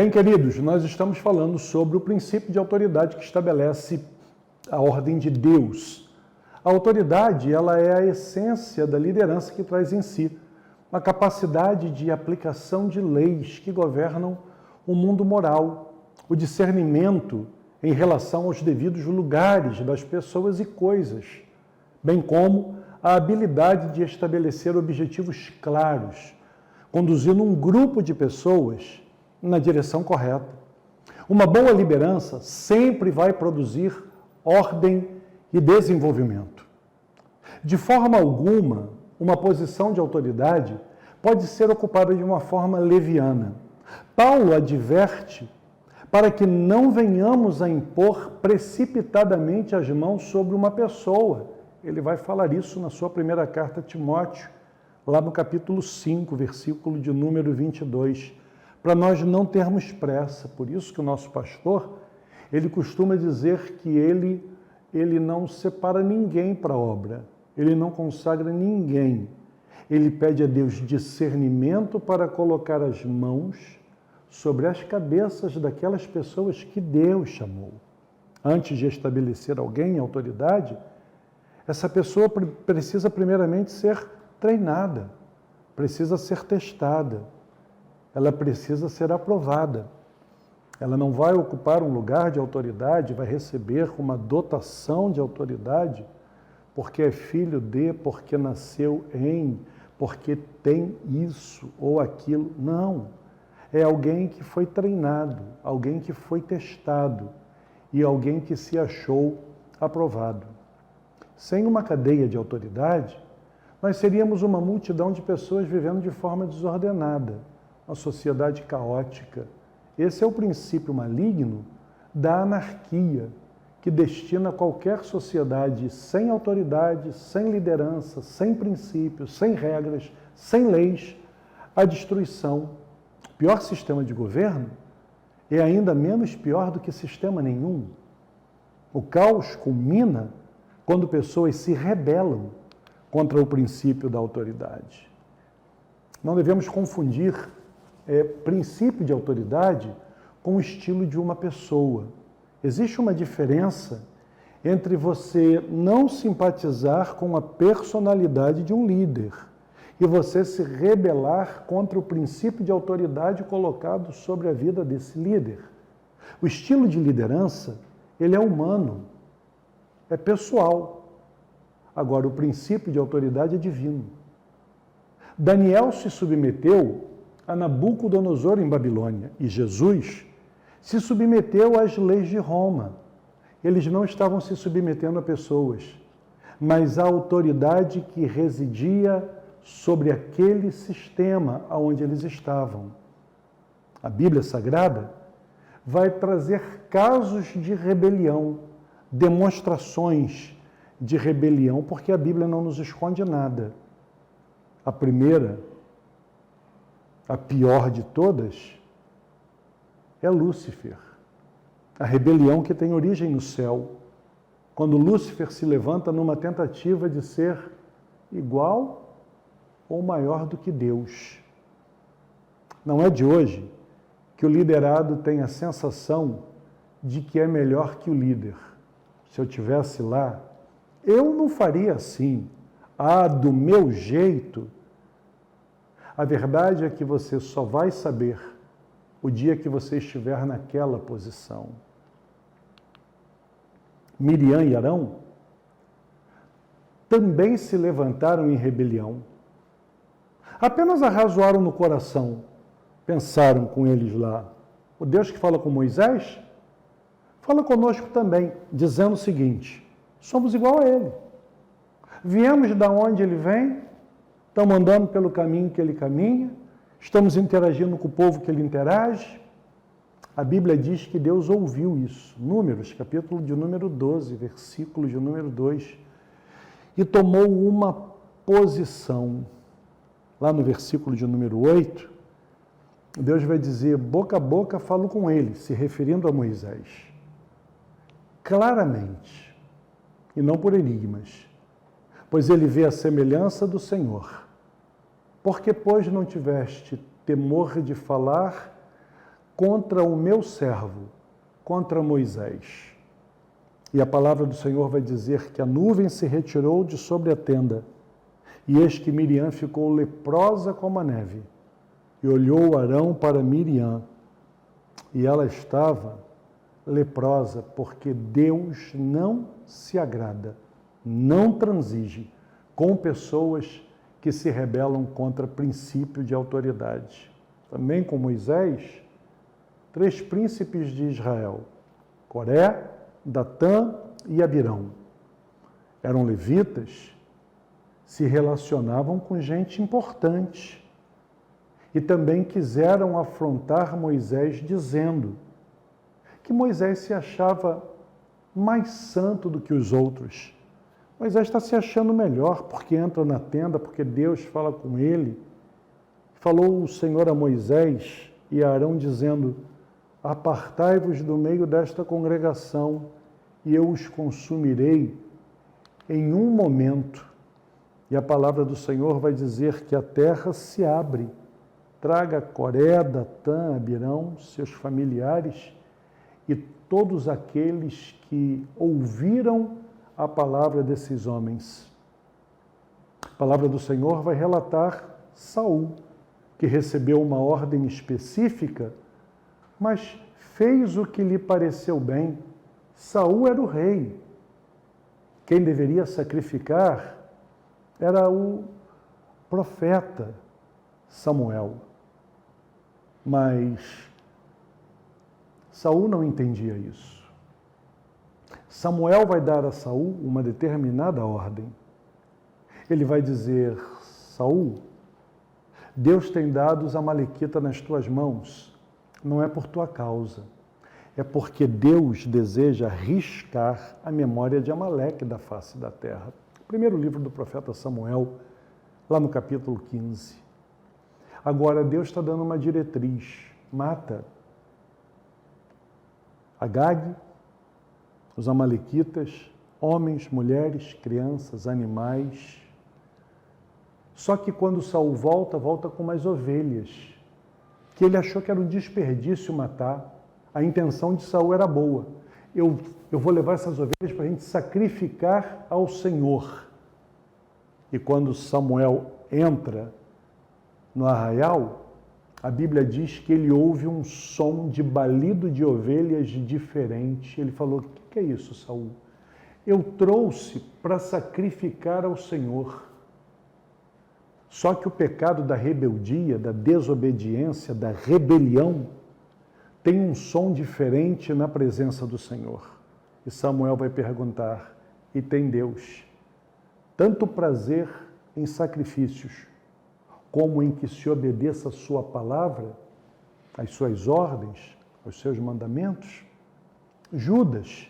Bem, queridos, nós estamos falando sobre o princípio de autoridade que estabelece a ordem de Deus. A autoridade, ela é a essência da liderança que traz em si a capacidade de aplicação de leis que governam o mundo moral, o discernimento em relação aos devidos lugares das pessoas e coisas, bem como a habilidade de estabelecer objetivos claros, conduzindo um grupo de pessoas na direção correta. Uma boa liderança sempre vai produzir ordem e desenvolvimento. De forma alguma, uma posição de autoridade pode ser ocupada de uma forma leviana. Paulo adverte para que não venhamos a impor precipitadamente as mãos sobre uma pessoa. Ele vai falar isso na sua primeira carta a Timóteo, lá no capítulo 5, versículo de número 22, para nós não termos pressa. Por isso que o nosso pastor, ele costuma dizer que ele não separa ninguém para a obra, ele não consagra ninguém. Ele pede a Deus discernimento para colocar as mãos sobre as cabeças daquelas pessoas que Deus chamou. Antes de estabelecer alguém em autoridade, essa pessoa precisa primeiramente ser treinada, precisa ser testada, ela precisa ser aprovada. Ela não vai ocupar um lugar de autoridade, vai receber uma dotação de autoridade, porque é filho de, porque nasceu em, porque tem isso ou aquilo. Não. É alguém que foi treinado, alguém que foi testado e alguém que se achou aprovado. Sem uma cadeia de autoridade, nós seríamos uma multidão de pessoas vivendo de forma desordenada, uma sociedade caótica. Esse é o princípio maligno da anarquia, que destina qualquer sociedade sem autoridade, sem liderança, sem princípios, sem regras, sem leis, à destruição. O pior sistema de governo é ainda menos pior do que sistema nenhum. O caos culmina quando pessoas se rebelam contra o princípio da autoridade. Não devemos confundir princípio de autoridade com o estilo de uma pessoa. Existe uma diferença entre você não simpatizar com a personalidade de um líder e você se rebelar contra o princípio de autoridade colocado sobre a vida desse líder. O estilo de liderança, ele é humano, é pessoal. Agora, o princípio de autoridade é divino. Daniel se submeteu a Nabucodonosor em Babilônia e Jesus se submeteu às leis de Roma. Eles não estavam se submetendo a pessoas, mas à autoridade que residia sobre aquele sistema onde eles estavam. A Bíblia Sagrada vai trazer casos de rebelião, demonstrações de rebelião, porque a Bíblia não nos esconde nada. A primeira, a pior de todas, é Lúcifer, a rebelião que tem origem no céu, quando Lúcifer se levanta numa tentativa de ser igual ou maior do que Deus. Não é de hoje que o liderado tem a sensação de que é melhor que o líder. Se eu estivesse lá, eu não faria assim. Do meu jeito. A verdade é que você só vai saber o dia que você estiver naquela posição. Miriam e Arão também se levantaram em rebelião. Apenas arrazoaram no coração, pensaram com eles lá. O Deus que fala com Moisés, fala conosco também, dizendo o seguinte: somos igual a ele. Viemos da onde ele vem, estamos andando pelo caminho que ele caminha, estamos interagindo com o povo que ele interage. A Bíblia diz que Deus ouviu isso. Números, capítulo de número 12, versículo de número 2. E tomou uma posição. Lá no versículo de número 8, Deus vai dizer, boca a boca falo com ele, se referindo a Moisés. Claramente, e não por enigmas, pois ele vê a semelhança do Senhor. Porque, pois, não tiveste temor de falar contra o meu servo, contra Moisés. E a palavra do Senhor vai dizer que a nuvem se retirou de sobre a tenda, e eis que Miriam ficou leprosa como a neve. E olhou Arão para Miriam, e ela estava leprosa, porque Deus não se agrada, não transige com pessoas que se rebelam contra princípio de autoridade. Também com Moisés, 3 príncipes de Israel, Coré, Datã e Abirão. Eram levitas, se relacionavam com gente importante e também quiseram afrontar Moisés dizendo que Moisés se achava mais santo do que os outros. Moisés está se achando melhor porque entra na tenda, porque Deus fala com ele. Falou o Senhor a Moisés e a Arão dizendo: apartai-vos do meio desta congregação e eu os consumirei em um momento. E a palavra do Senhor vai dizer que a terra se abre, traga Coré, Datã, Abirão, seus familiares e todos aqueles que ouviram a palavra desses homens. A palavra do Senhor vai relatar Saul, que recebeu uma ordem específica, mas fez o que lhe pareceu bem. Saul era o rei. Quem deveria sacrificar era o profeta Samuel. Mas Saul não entendia isso. Samuel vai dar a Saul uma determinada ordem. Ele vai dizer: Saul, Deus tem dado os amalequitas nas tuas mãos. Não é por tua causa. É porque Deus deseja riscar a memória de Amaleque da face da terra. Primeiro livro do profeta Samuel, lá no capítulo 15. Agora, Deus está dando uma diretriz. Mata Agag, os amalequitas, homens, mulheres, crianças, animais. Só que quando Saul volta com mais ovelhas, que ele achou que era um desperdício matar. A intenção de Saul era boa. Eu vou levar essas ovelhas para a gente sacrificar ao Senhor. E quando Samuel entra no arraial, a Bíblia diz que ele ouve um som de balido de ovelhas diferente. Ele falou: o que é isso, Saul? Eu trouxe para sacrificar ao Senhor. Só que o pecado da rebeldia, da desobediência, da rebelião, tem um som diferente na presença do Senhor. E Samuel vai perguntar: e tem Deus tanto prazer em sacrifícios, como em que se obedeça a sua palavra, as suas ordens, os seus mandamentos? Judas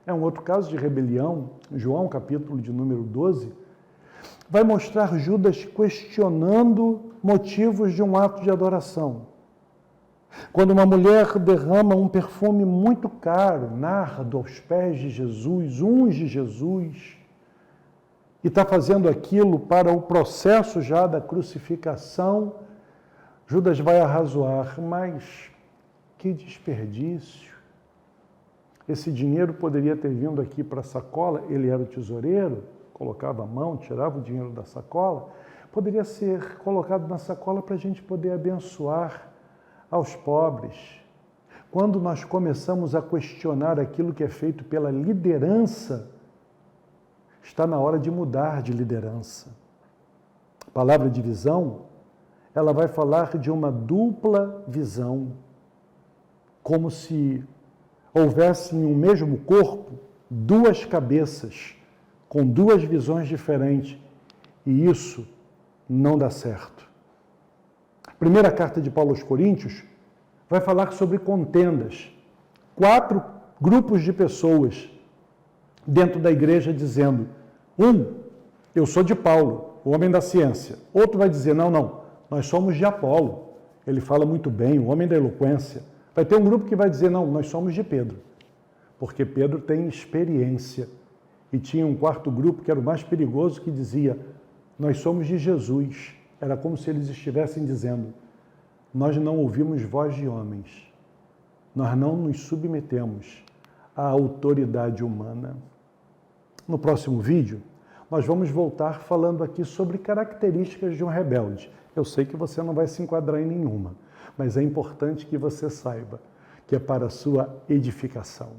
é um outro caso de rebelião. João, capítulo de número 12, vai mostrar Judas questionando motivos de um ato de adoração. Quando uma mulher derrama um perfume muito caro, nardo, aos pés de Jesus, unge Jesus, e está fazendo aquilo para o processo já da crucificação, Judas vai arrazoar: mas que desperdício! Esse dinheiro poderia ter vindo aqui para a sacola. Ele era o tesoureiro, colocava a mão, tirava o dinheiro da sacola. Poderia ser colocado na sacola para a gente poder abençoar aos pobres. Quando nós começamos a questionar aquilo que é feito pela liderança, está na hora de mudar de liderança. A palavra de visão, ela vai falar de uma dupla visão, como se houvesse em um mesmo corpo 2 cabeças, com 2 visões diferentes, e isso não dá certo. A primeira carta de Paulo aos Coríntios vai falar sobre contendas. 4 grupos de pessoas dentro da igreja dizendo: eu sou de Paulo, o homem da ciência. Outro vai dizer: não, nós somos de Apolo, ele fala muito bem, o homem da eloquência. Vai ter um grupo que vai dizer: não, nós somos de Pedro, porque Pedro tem experiência. E tinha um 4º grupo, que era o mais perigoso, que dizia: nós somos de Jesus. Era como se eles estivessem dizendo: nós não ouvimos voz de homens, Nós não nos submetemos à autoridade humana. No próximo vídeo, nós vamos voltar falando aqui sobre características de um rebelde. Eu sei que você não vai se enquadrar em nenhuma, mas é importante que você saiba que é para a sua edificação.